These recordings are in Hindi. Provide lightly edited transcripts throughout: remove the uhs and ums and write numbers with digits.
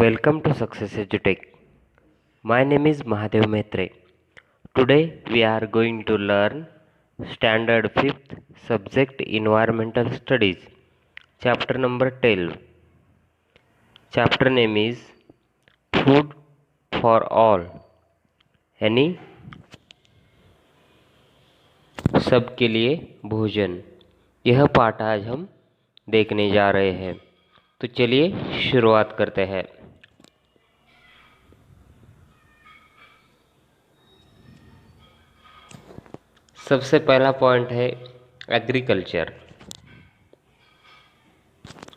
Welcome to Success EduTech. My name is Mahadev Maitre. Today we are going to learn Standard 5th Subject Environmental Studies, Chapter number 12. Chapter name is Food for All, यानी सबके लिए भोजन। यह पाठ आज हम देखने जा रहे हैं, तो चलिए शुरुआत करते हैं। सबसे पहला पॉइंट है एग्रीकल्चर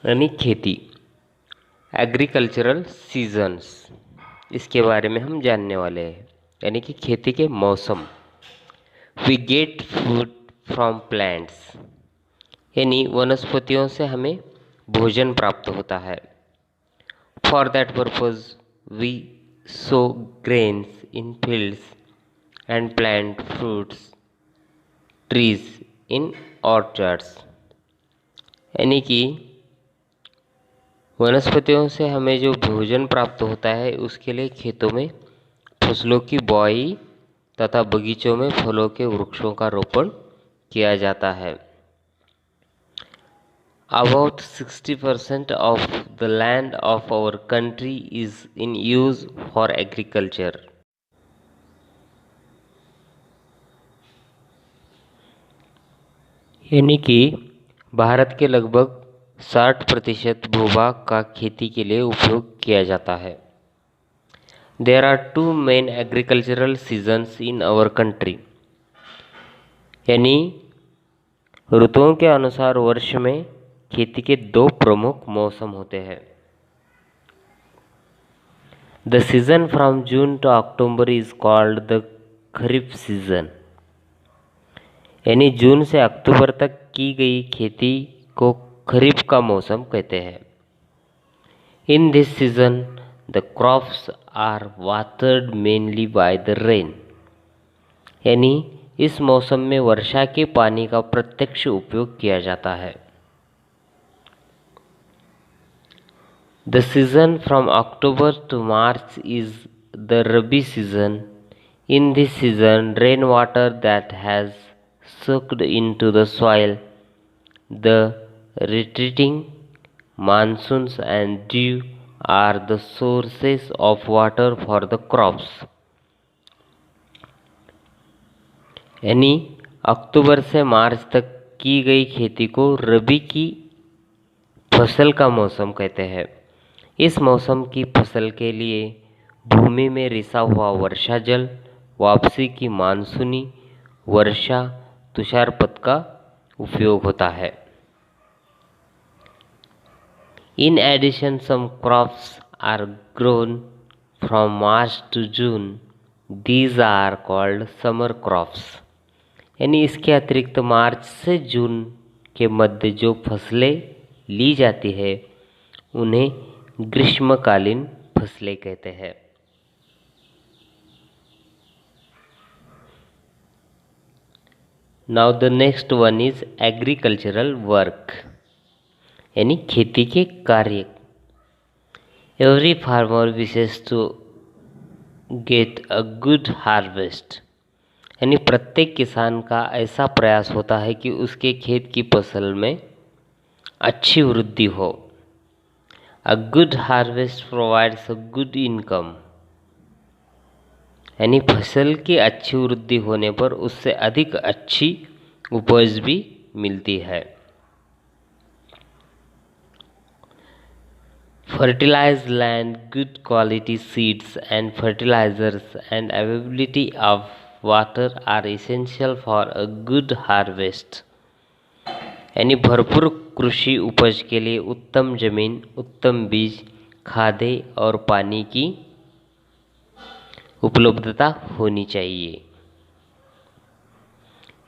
यानी खेती। एग्रीकल्चरल सीजन्स, इसके बारे में हम जानने वाले हैं, यानी कि खेती के मौसम। We get food from plants, यानी वनस्पतियों से हमें भोजन प्राप्त होता है। For that purpose we sow grains in fields and plant fruits trees in orchards, यानी कि वनस्पतियों से हमें जो भोजन प्राप्त होता है उसके लिए खेतों में फसलों की बुआई तथा बगीचों में फलों के वृक्षों का रोपण किया जाता है। About 60% of the land of our country is in use for agriculture. यानी कि भारत के लगभग 60% भूभाग का खेती के लिए उपयोग किया जाता है। There are two main agricultural seasons in our country. यानी ऋतुओं के अनुसार वर्ष में खेती के दो प्रमुख मौसम होते हैं। The season from June to October is called the kharif season, यानी जून से अक्टूबर तक की गई खेती को खरीफ का मौसम कहते हैं। In this season, the crops are watered mainly by the rain, यानी इस मौसम में वर्षा के पानी का प्रत्यक्ष उपयोग किया जाता है। The season from October to March is the Rabi season. In this season, rainwater that has soaked into the soil, the retreating monsoons and dew are the sources of water for the crops. यानी अक्टूबर से मार्च तक की गई खेती को रबी की फसल का मौसम कहते हैं। इस मौसम की फसल के लिए भूमि में रिसा हुआ वर्षा जल, वापसी की मानसूनी वर्षा, तुषारपात का उपयोग होता है। In addition, some crops are grown from March to June. These are called summer crops. यानी इसके अतिरिक्त मार्च से जून के मध्य जो फसलें ली जाती है उन्हें ग्रीष्मकालीन फसलें कहते हैं। Now the next one is agricultural work, यानी खेती के कार्य। Every farmer wishes to get a good harvest, यानी प्रत्येक किसान का ऐसा प्रयास होता है कि उसके खेत की फसल में अच्छी वृद्धि हो। A good harvest provides a good income, यानी फसल की अच्छी वृद्धि होने पर उससे अधिक अच्छी उपज भी मिलती है। Fertilized land, good quality seeds and fertilizers and availability of water are essential for a good harvest. यानी भरपूर कृषि उपज के लिए उत्तम जमीन, उत्तम बीज, खादें और पानी की उपलब्धता होनी चाहिए।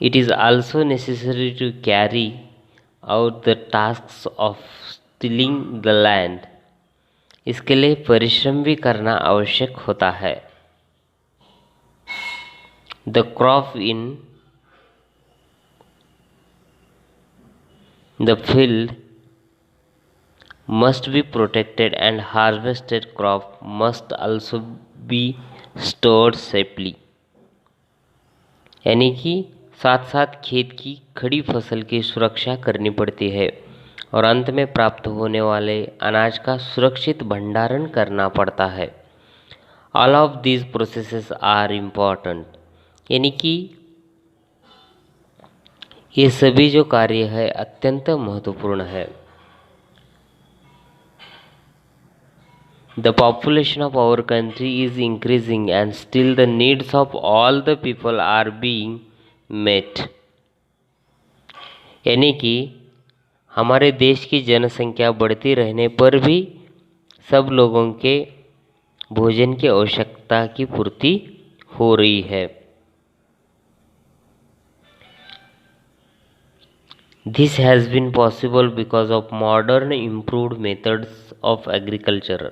It is also necessary to carry out the tasks of tilling the land. इसके लिए परिश्रम भी करना आवश्यक होता है। The crop in the field must be protected and harvested crop must also be stored safely। यानी कि साथ साथ खेत की खड़ी फसल की सुरक्षा करनी पड़ती है और अंत में प्राप्त होने वाले अनाज का सुरक्षित भंडारण करना पड़ता है। All of these processes are important, यानी कि ये सभी जो कार्य है अत्यंत महत्वपूर्ण है। The population of our country is increasing and still the needs of all the people are being met। यानी कि हमारे देश की जनसंख्या बढ़ती रहने पर भी सब लोगों के भोजन की आवश्यकता की पूर्ति हो रही है। This has been possible because of modern improved methods of agriculture।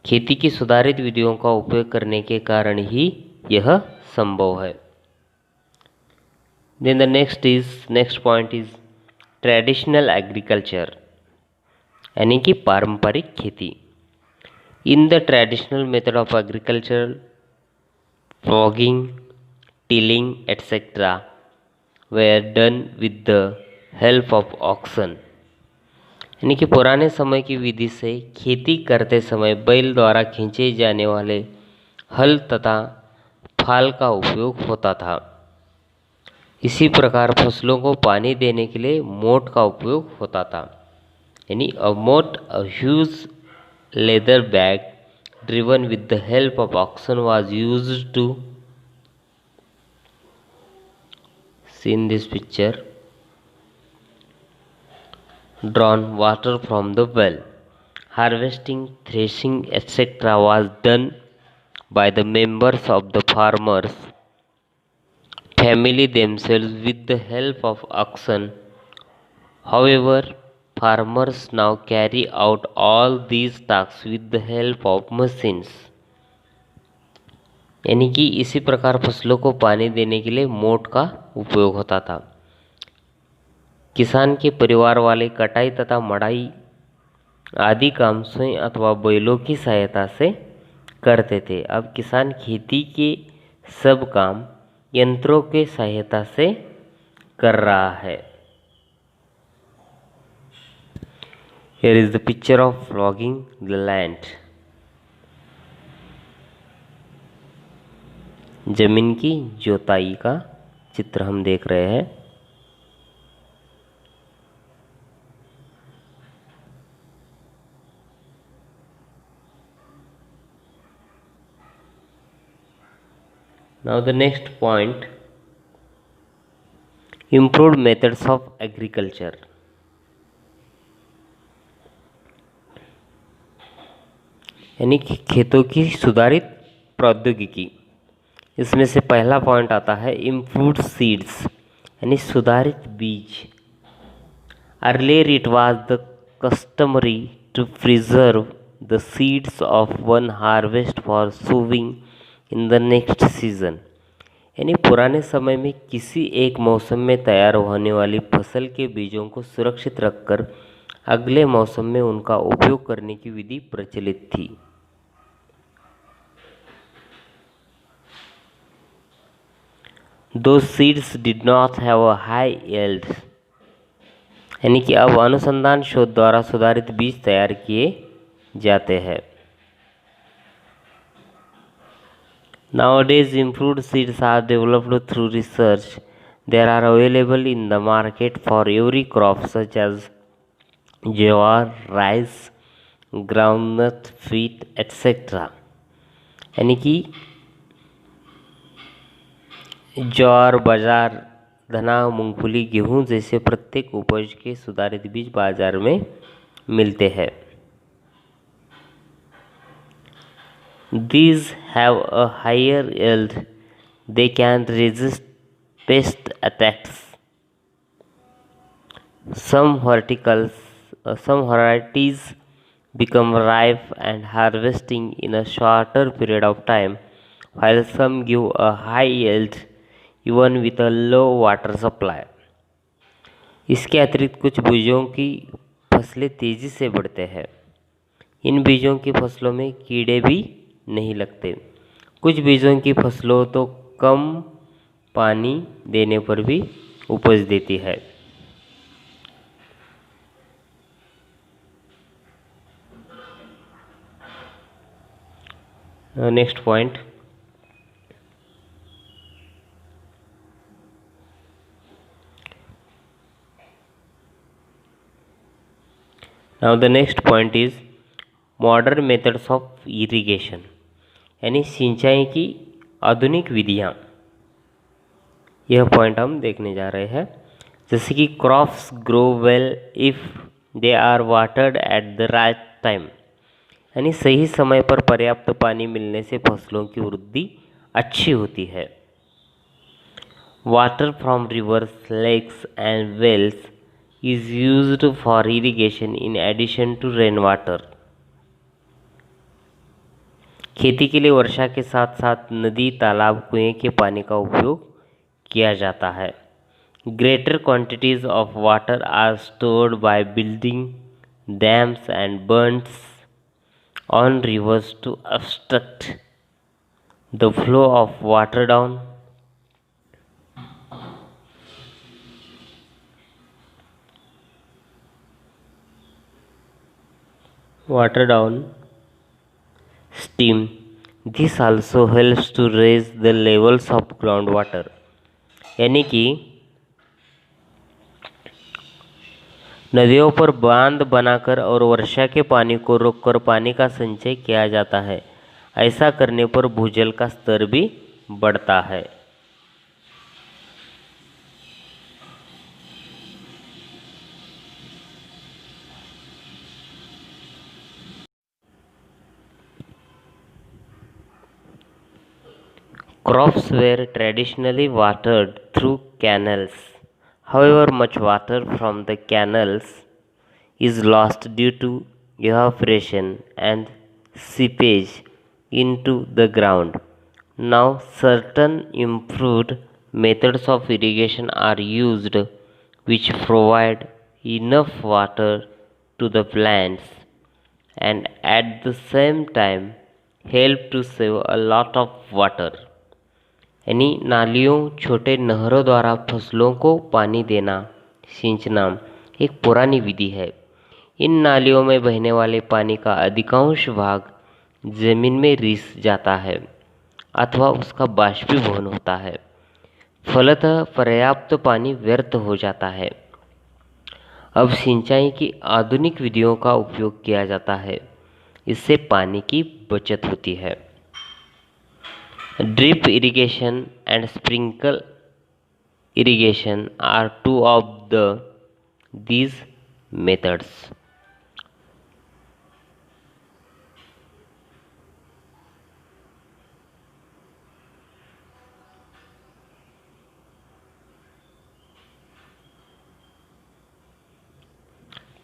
खेती की सुधारित विधियों का उपयोग करने के कारण ही यह संभव है। Then the next point is traditional agriculture, यानी कि पारंपरिक खेती। In the traditional method of agriculture fogging, tilling etcetera were done with the help of oxen। यानी कि पुराने समय की विधि से खेती करते समय बैल द्वारा खींचे जाने वाले हल तथा फाल का उपयोग होता था। इसी प्रकार फसलों को पानी देने के लिए मोट का उपयोग होता था, यानी a mote, a huge leather bag driven with the help of oxen was used to see in this picture drawn water from the well। Harvesting, threshing etc. was done by the members of the farmers family themselves with the help of oxen। However, farmers now carry out all these tasks with the help of machines। यानी कि इसी प्रकार फसलों को पानी देने के लिए मोट का उपयोग होता था। किसान के परिवार वाले कटाई तथा मड़ाई आदि काम स्वयं अथवा बैलों की सहायता से करते थे। अब किसान खेती के सब काम यंत्रों के सहायता से कर रहा है। Here is the picture of ploughing the land। जमीन की जोताई का चित्र हम देख रहे हैं। Now the next point, improved methods of agriculture। यानी कि खेतों की सुधारित प्रौद्योगिकी। इसमें से पहला पॉइंट आता है इम्प्रूव्ड सीड्स, यानी सुधारित बीज। Earlier it was the customary to preserve the seeds of one harvest for sowing in the next season. यानी पुराने समय में किसी एक मौसम में तैयार होने वाली फसल के बीजों को सुरक्षित रखकर अगले मौसम में उनका उपयोग करने की विधि प्रचलित थी। Those seeds did not have a high yield। यानी कि अब अनुसंधान शोध द्वारा सुधारित बीज तैयार किए जाते हैं। Nowadays improved seeds are developed through research। They are available in the market for every crop such as jowar, rice, groundnut, wheat etc। यानी कि ज्वार, बाजार, धना, मूंगफली, गेहूं जैसे प्रत्येक उपज के सुधारित बीज बाजार में मिलते हैं। These have a higher yield। They can resist pest attacks। Some varieties become ripe and harvesting in a shorter period of time, while some give a high yield even with a low water supply। इसके अतिरिक्त कुछ बीजों की फसलें तेजी से बढ़ते हैं। इन बीजों की फसलों में कीड़े भी नहीं लगते। कुछ बीजों की फसलों तो कम पानी देने पर भी उपज देती है। Next point, now the next point is modern methods of irrigation, यानी सिंचाई की आधुनिक विधियाँ। यह पॉइंट हम देखने जा रहे हैं। जैसे कि crops grow well if they are watered at the right time, यानी सही समय पर पर्याप्त पानी मिलने से फसलों की वृद्धि अच्छी होती है। Water from rivers, lakes and wells is used for irrigation in addition to rain water. खेती के लिए वर्षा के साथ साथ नदी, तालाब, कुएं के पानी का उपयोग किया जाता है। Greater quantities of water are stored by building dams and bunds on rivers to obstruct the flow of water down stream. This also helps to raise the levels of groundwater, यानी कि नदियों पर बांध बनाकर और वर्षा के पानी को रोककर पानी का संचय किया जाता है। ऐसा करने पर भूजल का स्तर भी बढ़ता है। Crops were traditionally watered through canals. However, much water from the canals is lost due to evaporation and seepage into the ground. Now, certain improved methods of irrigation are used which provide enough water to the plants and at the same time help to save a lot of water. यानी नालियों, छोटे नहरों द्वारा फसलों को पानी देना, सिंचना एक पुरानी विधि है। इन नालियों में बहने वाले पानी का अधिकांश भाग जमीन में रिस जाता है अथवा उसका बाष्पीभवन होता है। फलतः पर्याप्त पानी व्यर्थ हो जाता है। अब सिंचाई की आधुनिक विधियों का उपयोग किया जाता है। इससे पानी की बचत होती है। Drip irrigation and sprinkle irrigation are two of these methods.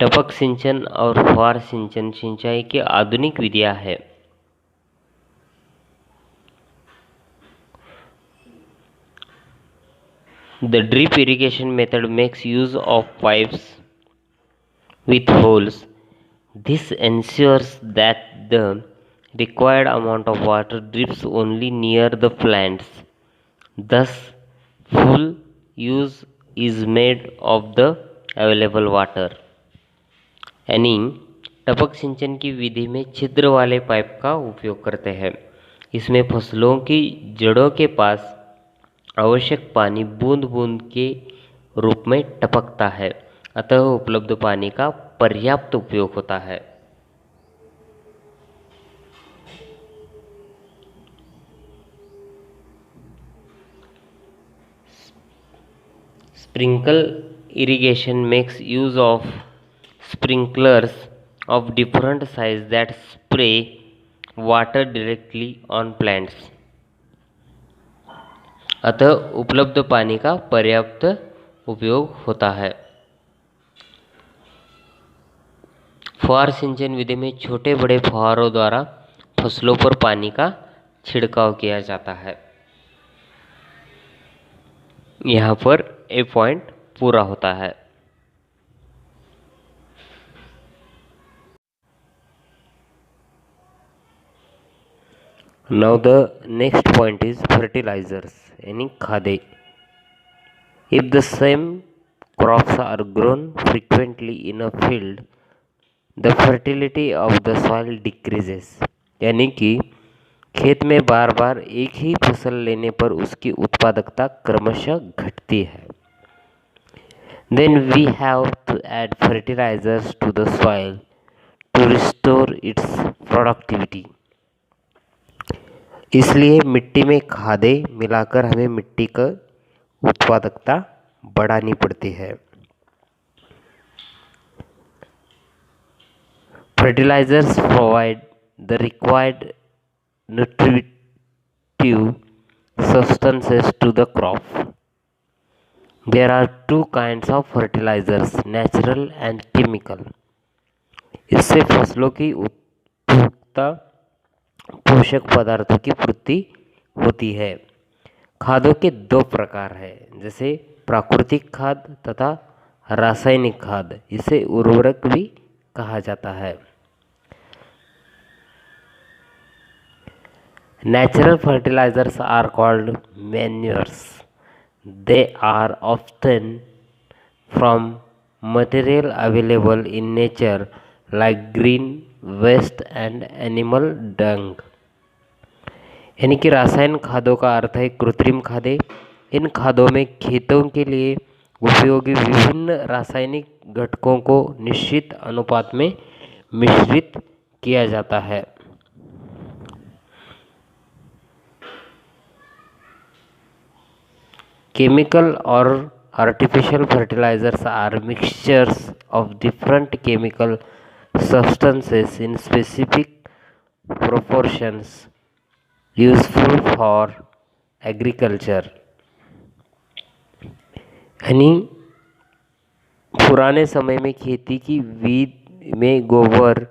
टपक सिंचन और फुहार सिंचन सिंचाई की आधुनिक विधियां हैं। The drip irrigation method makes use of pipes with holes. This ensures that the required amount of water drips only near the plants. Thus, full use is made of the available water. यानी टपक सिंचन की विधि में छिद्र वाले पाइप का उपयोग करते हैं। इसमें फसलों की जड़ों के पास आवश्यक पानी बूंद बूंद के रूप में टपकता है, अतः उपलब्ध पानी का पर्याप्त उपयोग होता है। Sprinkle irrigation makes use of sprinklers of different size that spray water directly on plants. अतः उपलब्ध पानी का पर्याप्त उपयोग होता है। फुहार सिंचन विधि में छोटे बड़े फुहारों द्वारा फसलों पर पानी का छिड़काव किया जाता है। यहाँ पर ए पॉइंट पूरा होता है। Now the next point is fertilisers यानी खादे. If the same crops are grown frequently in a field, the fertility of the soil decreases. यानी कि खेत में बार बार एक ही फसल लेने पर उसकी उत्पादकता क्रमशः घटती है. Then we have to add fertilizers to the soil to restore its productivity. इसलिए मिट्टी में खादें मिलाकर हमें मिट्टी का उत्पादकता बढ़ानी पड़ती है. Fertilizers provide the required nutritive substances to the crop. There are two kinds of fertilizers, natural and chemical. इससे फसलों की उपयुक्तता पोषक पदार्थों की पूर्ति होती है. खादों के दो प्रकार हैं, जैसे प्राकृतिक खाद तथा रासायनिक खाद. इसे उर्वरक भी कहा जाता है. Natural fertilizers are called manures. They are often from material available in nature like green waste and animal dung. यानी कि रासायनिक खादों का अर्थ है कृत्रिम खादें. इन खादों में खेतों के लिए उपयोगी विभिन्न रासायनिक घटकों को निश्चित अनुपात में मिश्रित किया जाता है. Chemical or artificial fertilizers are mixtures of different chemical substances in specific proportions useful for agriculture. यानी पुराने समय में खेती की विधि में गोबर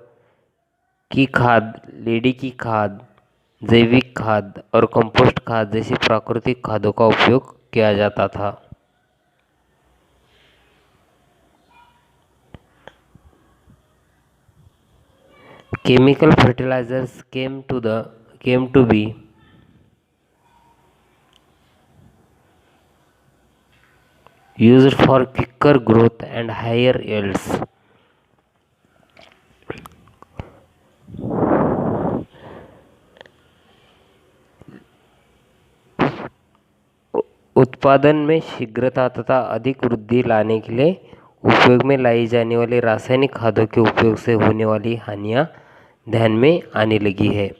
की खाद, लेडी की खाद, जैविक खाद और कंपोस्ट खाद जैसी प्राकृतिक खादों का उपयोग किया जाता था. Chemical fertilizers came to be used for quicker growth and higher yields. उत्पादन में शीघ्रता तथा अधिक वृद्धि लाने के लिए उपयोग में लाई जाने वाली रासायनिक खादों के उपयोग से होने वाली हानियां ध्यान में आने लगी है.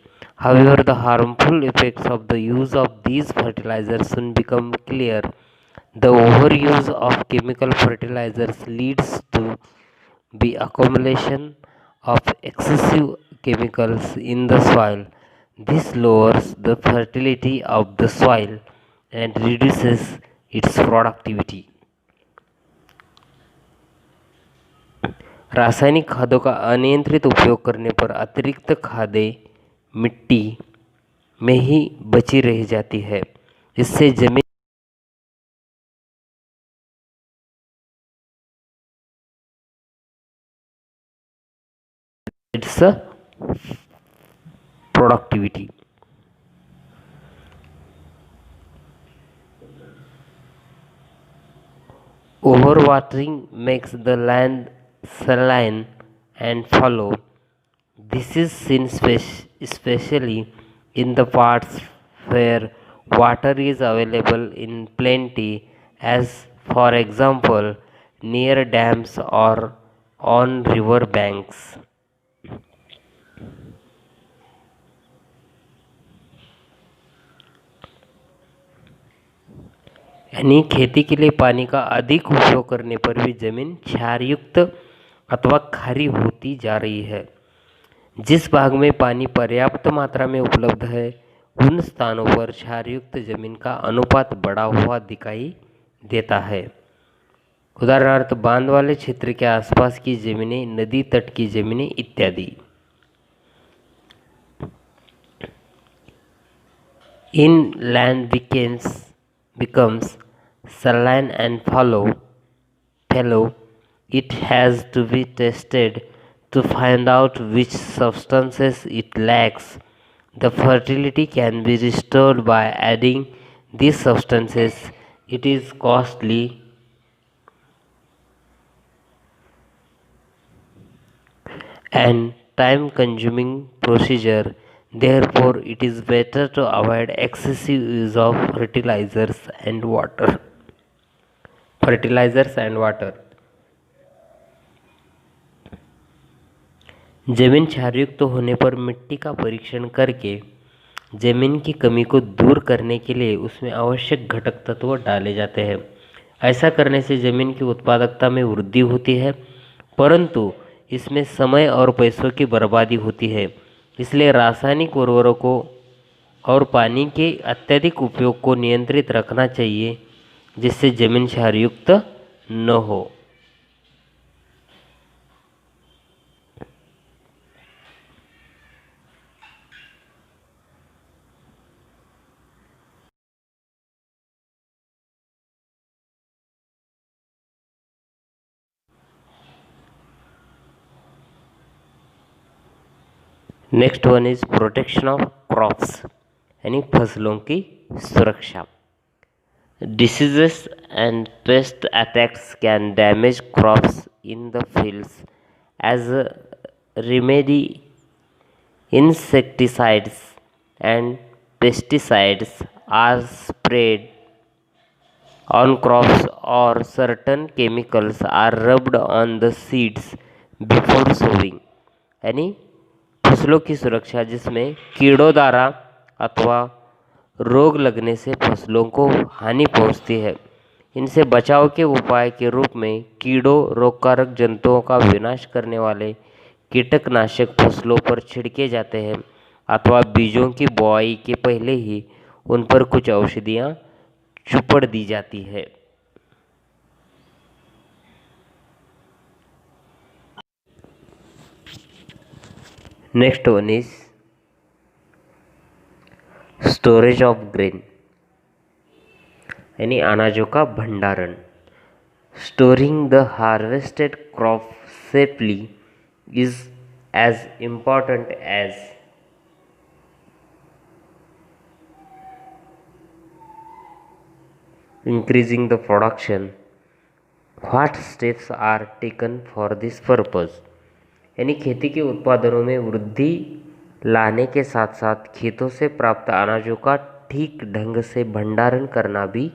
However, the harmful effects of the use of these fertilizers soon become clear. The overuse of chemical fertilizers leads to the accumulation of excessive chemicals in the soil. This lowers the fertility of the soil and reduces its productivity. रासायनिक खादों का अनियंत्रित उपयोग करने पर अतिरिक्त खादें मिट्टी में ही बची रह जाती है. इससे जमीन it's productivity. Overwatering makes the land saline and fallow. This is seen especially in the parts where water is available in plenty, as for example near dams or on river banks. यानी खेती के लिए पानी का अधिक उपयोग करने पर भी जमीन क्षारयुक्त अथवा खारी होती जा रही है. जिस भाग में पानी पर्याप्त मात्रा में उपलब्ध है उन स्थानों पर क्षारयुक्त जमीन का अनुपात बढ़ा हुआ दिखाई देता है. उदाहरणार्थ बांध वाले क्षेत्र के आसपास की जमीनें, नदी तट की जमीनें इत्यादि. Inland becomes saline and fallow. It has to be tested to find out which substances it lacks. The fertility can be restored by adding these substances. It is costly and time consuming procedure. Therefore, it is better to avoid excessive use of fertilizers and water. जमीन क्षारयुक्त होने पर मिट्टी का परीक्षण करके जमीन की कमी को दूर करने के लिए उसमें आवश्यक घटक तत्व डाले जाते हैं। ऐसा करने से जमीन की उत्पादकता में वृद्धि होती है, परंतु इसमें समय और पैसों की बर्बादी होती है। इसलिए रासायनिक उर्वरकों और पानी के अत्यधिक उपयोग को नियंत्रित रखना चाहिए, जिससे जमीन क्षारयुक्त न हो। Next one is protection of crops, यानी फसलों की सुरक्षा। Diseases and pest attacks can damage crops in the fields. As a remedy, insecticides and pesticides are sprayed on crops or certain chemicals are rubbed on the seeds before sowing. यानी फसलों की सुरक्षा, जिसमें कीड़ों द्वारा अथवा रोग लगने से फसलों को हानि पहुंचती है। इनसे बचाव के उपाय के रूप में कीड़ों, रोगकारक जंतुओं का विनाश करने वाले कीटनाशक फसलों पर छिड़के जाते हैं अथवा बीजों की बुआई के पहले ही उन पर कुछ औषधियाँ चुपड़ दी जाती है। Next one is storage of grain, यानी अनाजों का भंडारण। Storing the harvested crop safely is as important as increasing the production. What steps are taken for this purpose? यानी खेती के उत्पादनों में वृद्धि लाने के साथ साथ खेतों से प्राप्त अनाजों का ठीक ढंग से भंडारण करना भी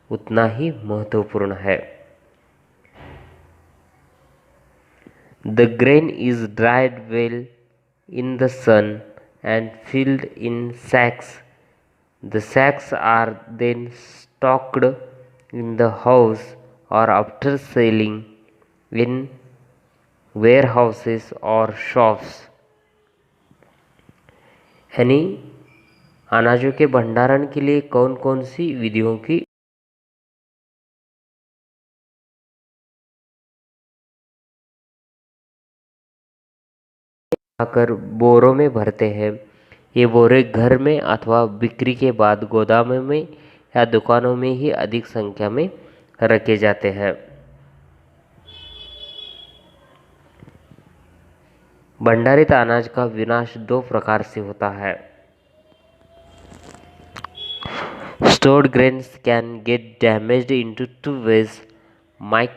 उतना ही महत्वपूर्ण है। The grain is dried well in the sun and filled in sacks. The sacks are then stocked in the house or after selling in warehouses or shops. यानी अनाजों के भंडारण के लिए कौन कौन सी विधियों की आकर बोरों में भरते हैं। ये बोरे घर में अथवा बिक्री के बाद गोदामों में या दुकानों में ही अधिक संख्या में रखे जाते हैं। भंडारित अनाज का विनाश दो प्रकार से होता है। Stored grains can get damaged into two ways. Mice,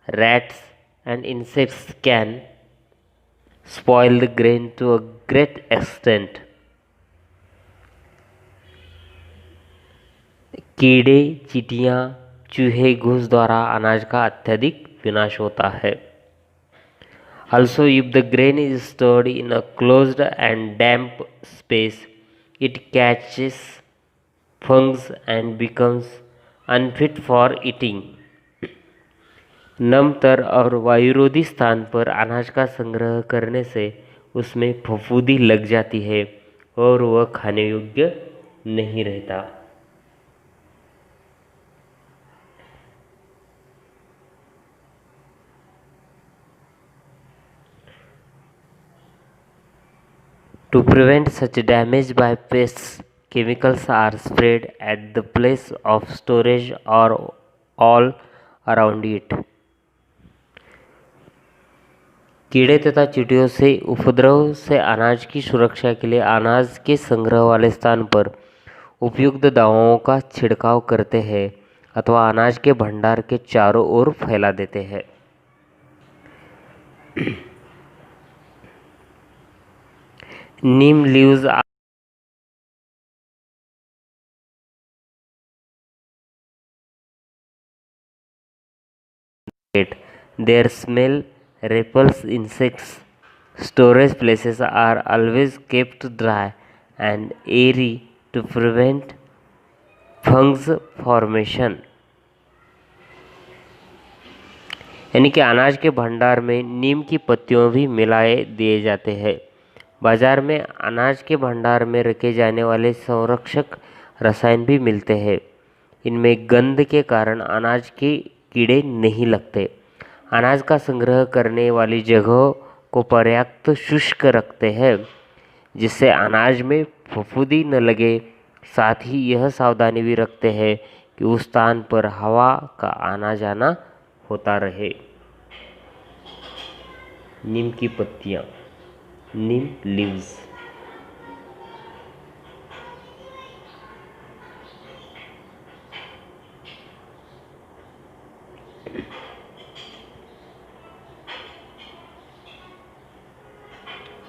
rats, and insects can spoil the grain to a great extent. कीड़े, चींटियाँ, चूहे, घूस द्वारा अनाज का अत्यधिक विनाश होता है। Also, if the grain is stored in a closed and damp space, it catches fungus and becomes unfit for eating. नमतर और वायुरोधी स्थान पर अनाज का संग्रह करने से उसमें फफूंदी लग जाती है और वह खाने योग्य नहीं रहता। To prevent such damage by pests, chemicals are sprayed at the place of storage or all around it. कीड़े तथा चींटियों से उपद्रव से अनाज की सुरक्षा के लिए अनाज के संग्रह वाले स्थान पर उपयुक्त दवाओं का छिड़काव करते हैं अथवा अनाज के भंडार के चारों ओर फैला देते हैं। नीम leaves their smell repels insects. Storage places are always kept dry and airy to prevent fungus formation. यानी कि अनाज के भंडार में नीम की पत्तियों भी मिलाए दिए जाते हैं। बाजार में अनाज के भंडार में रखे जाने वाले संरक्षक रसायन भी मिलते हैं। इनमें गंध के कारण अनाज के कीड़े नहीं लगते। अनाज का संग्रह करने वाली जगह को पर्याप्त शुष्क रखते हैं जिससे अनाज में फफूंदी न लगे। साथ ही यह सावधानी भी रखते हैं कि उस स्थान पर हवा का आना जाना होता रहे। नीम की पत्तियाँ, नीम leaves.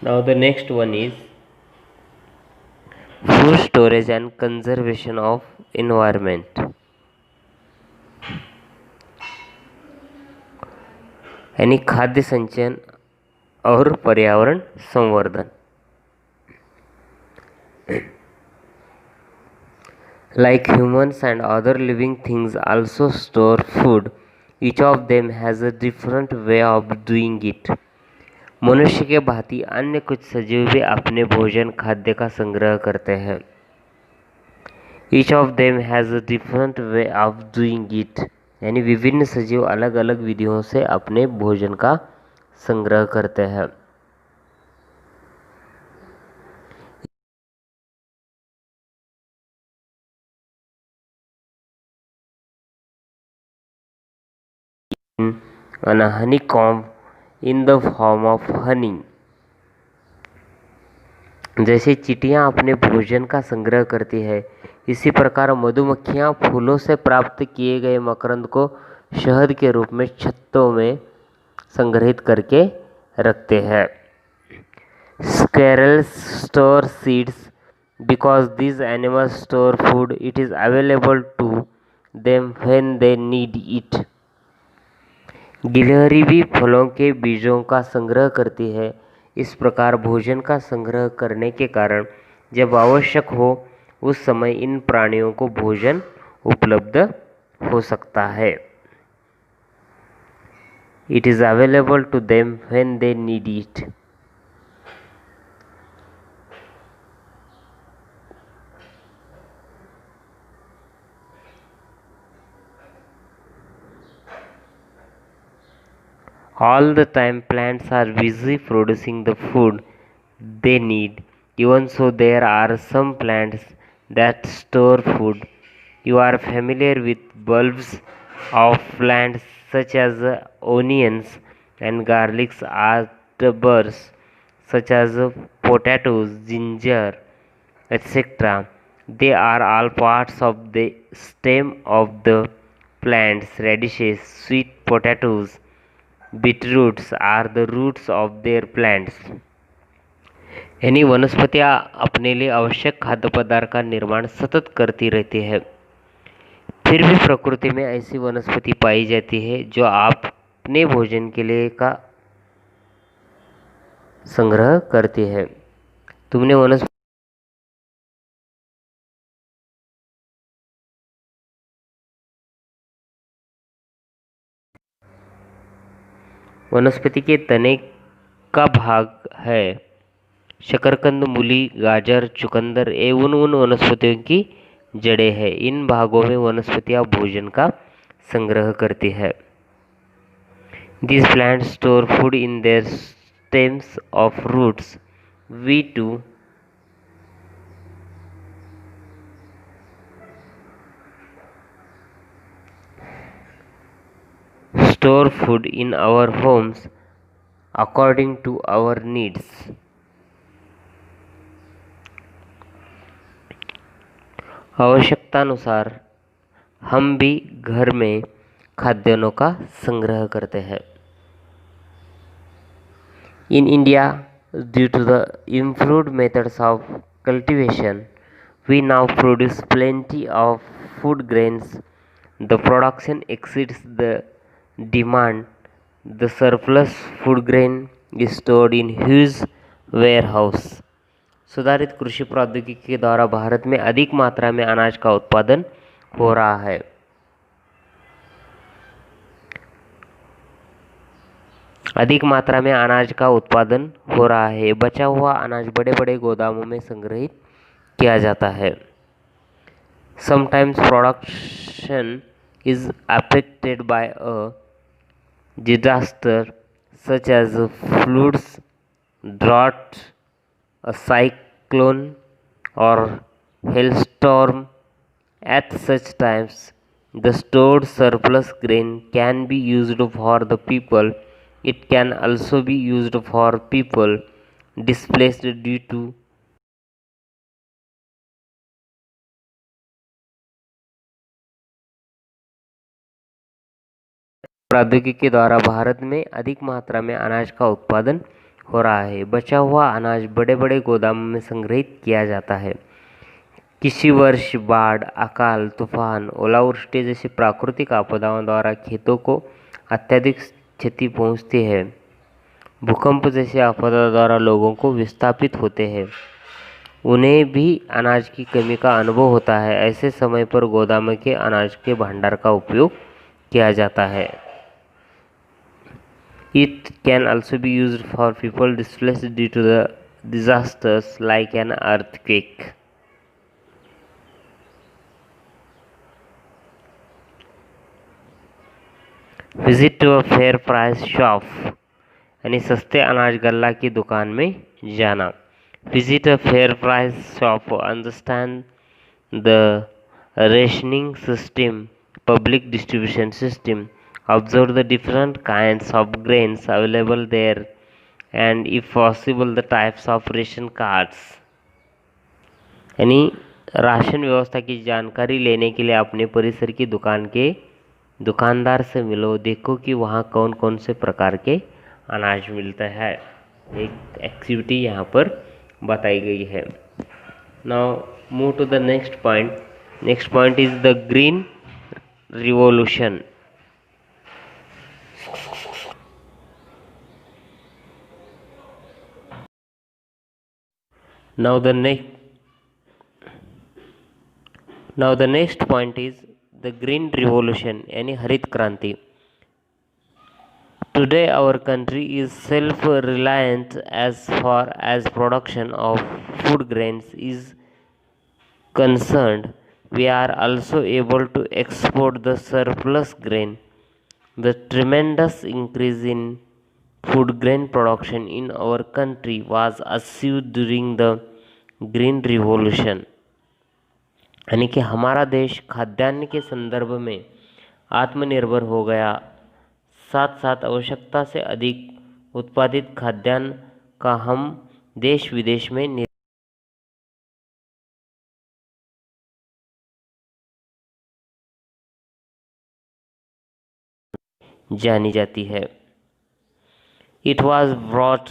Now the next one is food storage and conservation of environment, यानी खाद्य संचयन और पर्यावरण संवर्धन। Like humans and other living things also store food, each of them has a different way of doing it. मनुष्य के भांति अन्य कुछ सजीव भी अपने भोजन खाद्य का संग्रह करते हैं। Each of them has a different way of doing it, यानी विभिन्न सजीव अलग अलग विधियों से अपने भोजन का संग्रह करते हैं। And a honeycomb in the form of honey, जैसे चींटियां अपने भोजन का संग्रह करती है, इसी प्रकार मधुमक्खियां फूलों से प्राप्त किए गए मकरंद को शहद के रूप में छत्तों में संग्रहित करके रखते हैं। Squirrels store seeds because these animals store food. It is available to them when they need it. गिलहरी भी फलों के बीजों का संग्रह करती है। इस प्रकार भोजन का संग्रह करने के कारण जब आवश्यक हो उस समय इन प्राणियों को भोजन उपलब्ध हो सकता है। It is available to them when they need it. All the time plants are busy producing the food they need. Even so, there are some plants that store food. You are familiar with bulbs of plants such as onions and garlics, arbors such as potatoes, ginger, etc. They are all parts of the stem of the plants. Radishes, sweet potatoes, beetroots are the roots of their plants. यानी वनस्पतियाँ अपने लिए आवश्यक खाद्य पदार्थ का निर्माण सतत करती रहती है। फिर भी प्रकृति में ऐसी वनस्पति पाई जाती है जो अपने भोजन के लिए का संग्रह करती है। तुमने वनस्पति के तने का भाग है। शकरकंद, मूली, गाजर, चुकंदर एवं उन वनस्पतियों की जड़ें हैं। इन भागों में वनस्पतियां भोजन का संग्रह करती है। These plants store food in their stems of roots. We too store food in our homes. according to our needs. आवश्यकतानुसार हम भी घर में खाद्यान्नों का संग्रह करते हैं. In India, due to the improved methods of cultivation, we now produce plenty of food grains. The production exceeds the demand. The surplus food grain is stored in huge warehouse. सुधारित कृषि प्रौद्योगिकी के द्वारा भारत में अधिक मात्रा में अनाज का उत्पादन हो रहा है. अधिक मात्रा में अनाज का उत्पादन हो रहा है. बचा हुआ अनाज बड़े बड़े गोदामों में संग्रहित किया जाता है. Sometimes production is affected by a disaster such as floods, drought, a cyclone or hailstorm. At such times, the stored surplus grain can be used for the people. It can also be used for people displaced due to प्रौद्योगिकी के द्वारा भारत में अधिक मात्रा में अनाज का उत्पादन हो रहा है. बचा हुआ अनाज बड़े बड़े गोदामों में संग्रहित किया जाता है. किसी वर्ष बाढ़, अकाल, तूफान, ओलावृष्टि जैसी प्राकृतिक आपदाओं द्वारा खेतों को अत्यधिक क्षति पहुंचती है. भूकंप जैसी आपदा द्वारा लोगों को विस्थापित होते हैं. उन्हें भी अनाज की कमी का अनुभव होता है. ऐसे समय पर गोदाम के अनाज के भंडार का उपयोग किया जाता है. It can also be used for people displaced due to the disasters like an earthquake. Visit to a fair price shop. यानी सस्ते अनाज गल्ला की दुकान में जाना. Visit a fair price shop. Understand the rationing system, public distribution system. Observe the different kinds of grains available there and if possible the types of ration cards. यानी राशन व्यवस्था की जानकारी लेने के लिए अपने परिसर की दुकान के दुकानदार से मिलो. देखो कि वहाँ कौन कौन से प्रकार के अनाज मिलता है. एक एक्टिविटी यहाँ पर बताई गई है. Now move to the next point. Next point is the green revolution. Now the next point is the green revolution यानी हरित क्रांति. Today our country is self-reliant as far as production of food grains is concerned. We are also able to export the surplus grain. The tremendous increase in food grain production in our country was achieved during the green revolution. यानी कि हमारा देश खाद्यान्न के संदर्भ में आत्मनिर्भर हो गया. साथ साथ आवश्यकता से अधिक उत्पादित खाद्यान्न का हम देश विदेश में जानी जाती है. It was brought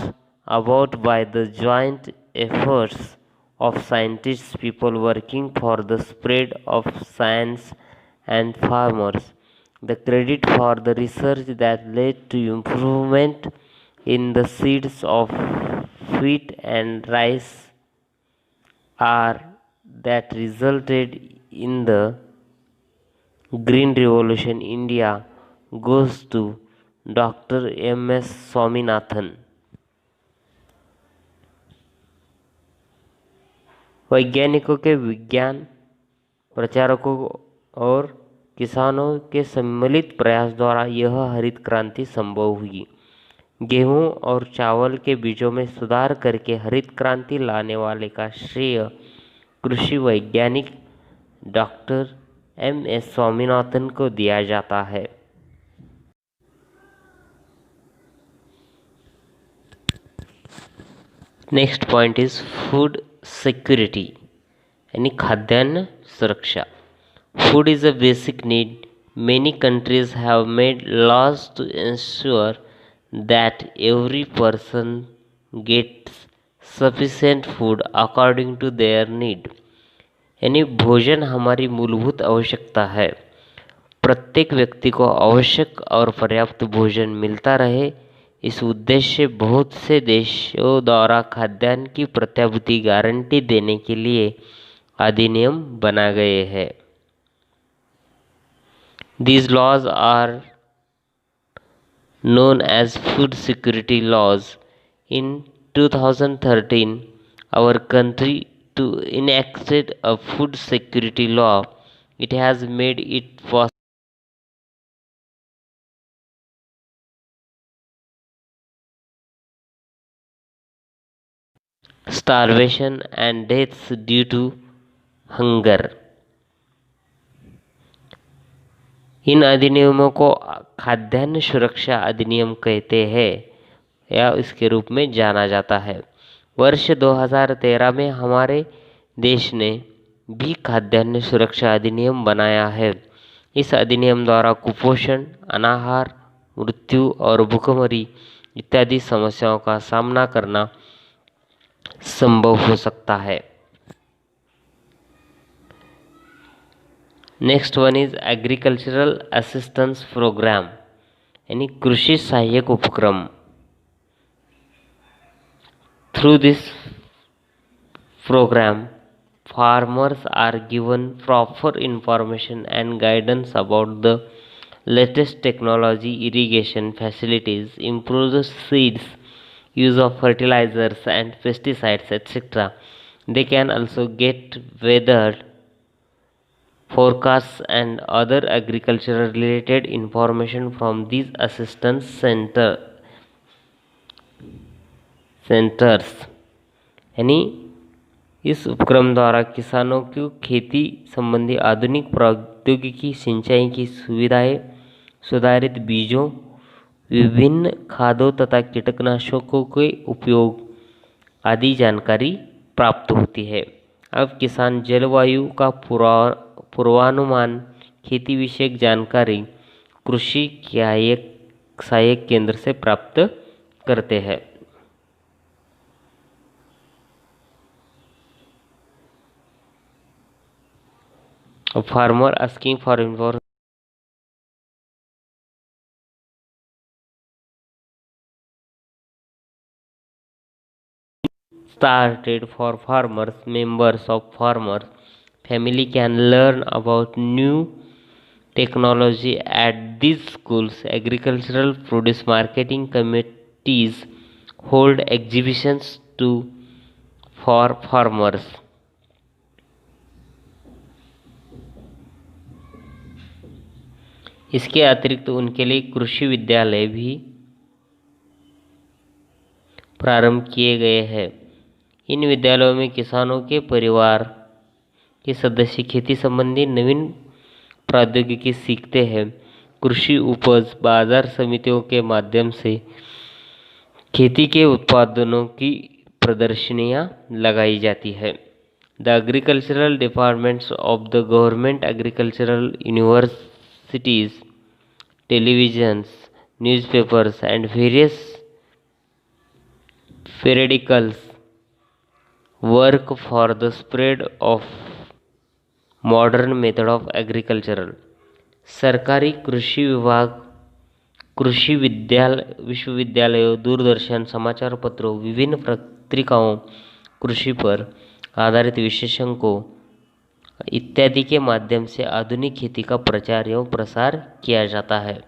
about by the joint efforts of scientists, people working for the spread of science and farmers. The credit for the research that led to improvement in the seeds of wheat and rice are that resulted in the Green Revolution India goes to Dr. M.S. Swaminathan. वैज्ञानिकों के विज्ञान प्रचारकों और किसानों के सम्मिलित प्रयास द्वारा यह हरित क्रांति संभव हुई. गेहूं और चावल के बीजों में सुधार करके हरित क्रांति लाने वाले का श्रेय कृषि वैज्ञानिक डॉक्टर M.S. स्वामीनाथन को दिया जाता है. Next point is food security यानी खाद्यान्न सुरक्षा. Food is a basic need. Many countries have made laws to ensure that every person gets sufficient food according to their need. यानी भोजन हमारी मूलभूत आवश्यकता है. प्रत्येक व्यक्ति को आवश्यक और पर्याप्त भोजन मिलता रहे, इस उद्देश्य से बहुत से देशों द्वारा खाद्यान्न की प्रत्याभूति गारंटी देने के लिए अधिनियम बना गए हैं. These laws are known as food security laws. In 2013, our country to enacted a food security law. It has made it possible starvation and deaths due to hunger. इन अधिनियमों को खाद्यान्न सुरक्षा अधिनियम कहते हैं या इसके रूप में जाना जाता है. वर्ष 2013 में हमारे देश ने भी खाद्यान्न सुरक्षा अधिनियम बनाया है. इस अधिनियम द्वारा कुपोषण, अनाहार, मृत्यु और भूखमरी इत्यादि समस्याओं का सामना करना संभव हो सकता है. Next one is agricultural assistance programme यानी कृषि सहायक उपक्रम. Through this program, farmers are given proper information and guidance about the latest technology, irrigation facilities, improved seeds, use of fertilizers and pesticides, etc. They can also get weather forecasts and other agricultural related information from these assistance centers. यानी इस उपक्रम द्वारा किसानों को खेती संबंधी आधुनिक प्रौद्योगिकी, सिंचाई की सुविधाएं, सुधारित बीजों, विभिन्न खादों तथा कीटनाशकों के उपयोग आदि जानकारी प्राप्त होती है. अब किसान जलवायु का पूर्वानुमान, खेती विषयक जानकारी कृषि सहायक केंद्र से प्राप्त करते हैं. A farmer asking for information started for farmers. Members of farmers family can learn about new technology at these schools. Agricultural produce marketing committees hold exhibitions for farmers. इसके अतिरिक्त उनके लिए कृषि विद्यालय भी प्रारंभ किए गए हैं. इन विद्यालयों में किसानों के परिवार के सदस्य खेती संबंधी नवीन प्रौद्योगिकी सीखते हैं. कृषि उपज बाजार समितियों के माध्यम से खेती के उत्पादनों की प्रदर्शनियां लगाई जाती है. The agricultural departments of the government agricultural universities, televisions, newspapers and various periodicals work for the spread of modern method of agricultural. सरकारी कृषि विभाग कृषि विश्वविद्यालयों, दूरदर्शन, समाचार पत्रों, विभिन्न पत्रिकाओं, कृषि पर आधारित विशेषज्ञों इत्यादि के माध्यम से आधुनिक खेती का प्रचार एवं प्रसार किया जाता है.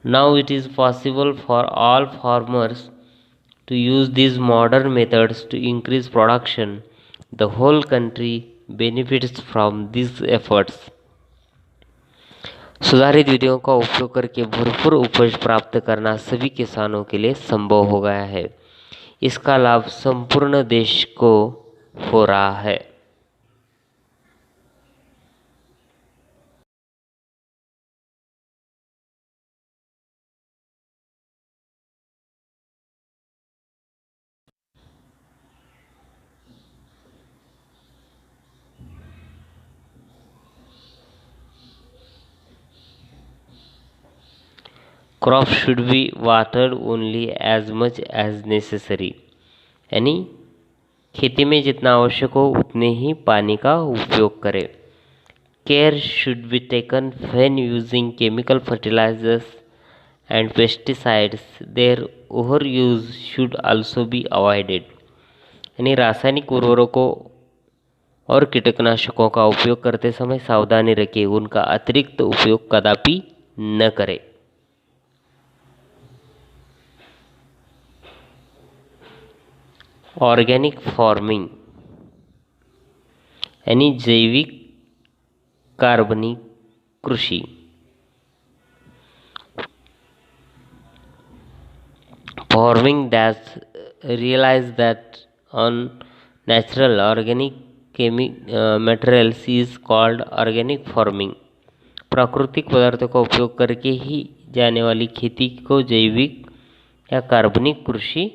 Now it is possible for all farmers to use these modern methods to increase production. The whole country benefits from these efforts. सुधारित विधियों का उपयोग करके भरपूर उपज प्राप्त करना सभी किसानों के लिए संभव हो गया है. इसका लाभ संपूर्ण देश को हो रहा है. Crop should be watered only as much as necessary, यानी खेती में जितना आवश्यक हो उतने ही पानी का उपयोग करें। Care should be taken when using chemical fertilizers and pesticides, their overuse should also be avoided, यानी रासायनिक उर्वरकों और कीटनाशकों का उपयोग करते समय सावधानी रखें, उनका अतिरिक्त उपयोग कदापि न करें। ऑर्गेनिक फार्मिंग यानी जैविक कार्बनिक कृषि। Farming that realize that on natural organic materials is called organic farming। प्राकृतिक पदार्थों का उपयोग करके ही जाने वाली खेती को जैविक या कार्बनिक कृषि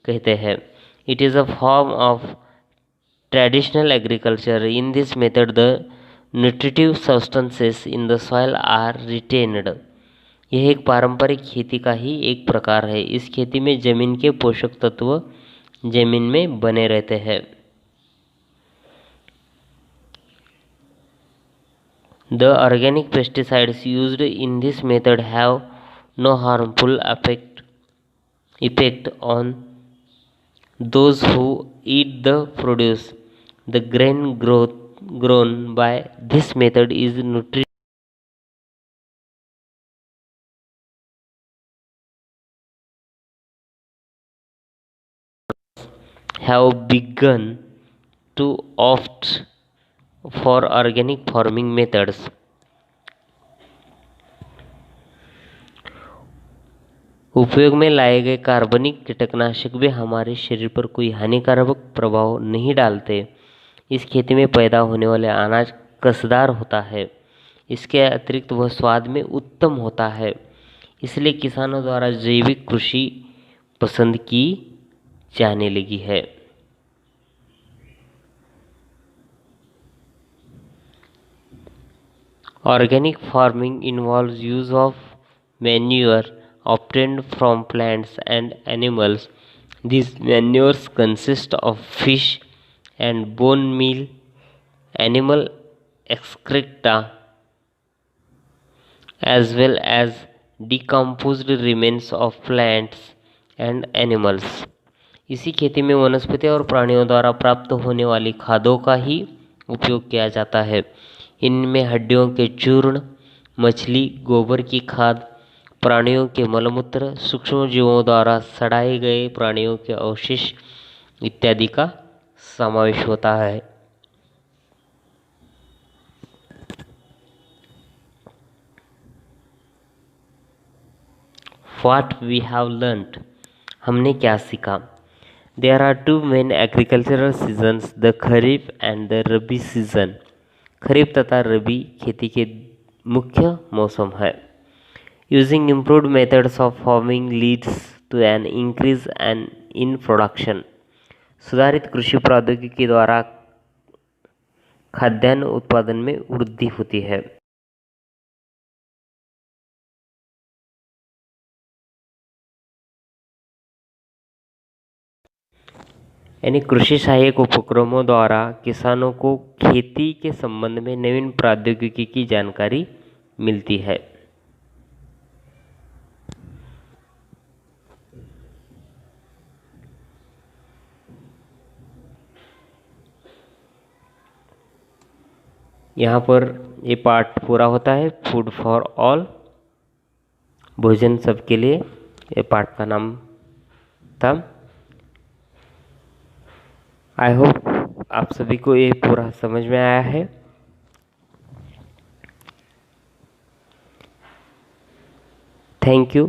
कहते हैं। It is a form of traditional agriculture. In this method the nutritive substances in the soil are retained. यह एक पारंपरिक खेती का ही एक प्रकार है। इस खेती में जमीन के पोषक तत्व जमीन में बने रहते हैं। The organic pesticides used in this method have no harmful effect on those who eat the produce. The grain grown by this method is nutritious have begun to opt for organic farming methods। उपयोग में लाए गए कार्बनिक कीटनाशक भी हमारे शरीर पर कोई हानिकारक प्रभाव नहीं डालते। इस खेती में पैदा होने वाले अनाज कसदार होता है। इसके अतिरिक्त वह स्वाद में उत्तम होता है। इसलिए किसानों द्वारा जैविक कृषि पसंद की जाने लगी है। Organic farming involves use of manure obtained from plants and animals. These manures consist of fish and bone meal, animal excreta, as well as decomposed remains of plants and animals। इसी खेती में वनस्पति और प्राणियों द्वारा प्राप्त होने वाली खादों का ही उपयोग किया जाता है। इनमें हड्डियों के चूर्ण, मछली गोबर की खाद, प्राणियों के मलमूत्र, सूक्ष्म जीवों द्वारा सड़ाए गए प्राणियों के अवशिष्ट इत्यादि का समावेश होता है। What we have learned, हमने क्या सीखा। There are two main agricultural seasons, the kharif and the rabi season. Kharif तथा रबी खेती के मुख्य मौसम है। Using improved methods of farming leads to an increase in production। सुधारित कृषि प्रौद्योगिकी द्वारा खाद्यान्न उत्पादन में वृद्धि होती है। यानी कृषि सहायक उपक्रमों द्वारा किसानों को खेती के संबंध में नवीन प्रौद्योगिकी की जानकारी मिलती है। यहाँ पर ये पार्ट पूरा होता है। फूड फॉर ऑल, भोजन सबके लिए, ये पार्ट का नाम था। आई होप आप सभी को ये पूरा समझ में आया है। Thank you,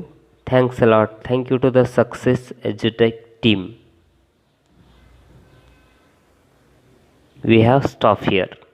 thanks a lot, thank you to the success एजुटेक team. We have stopped here।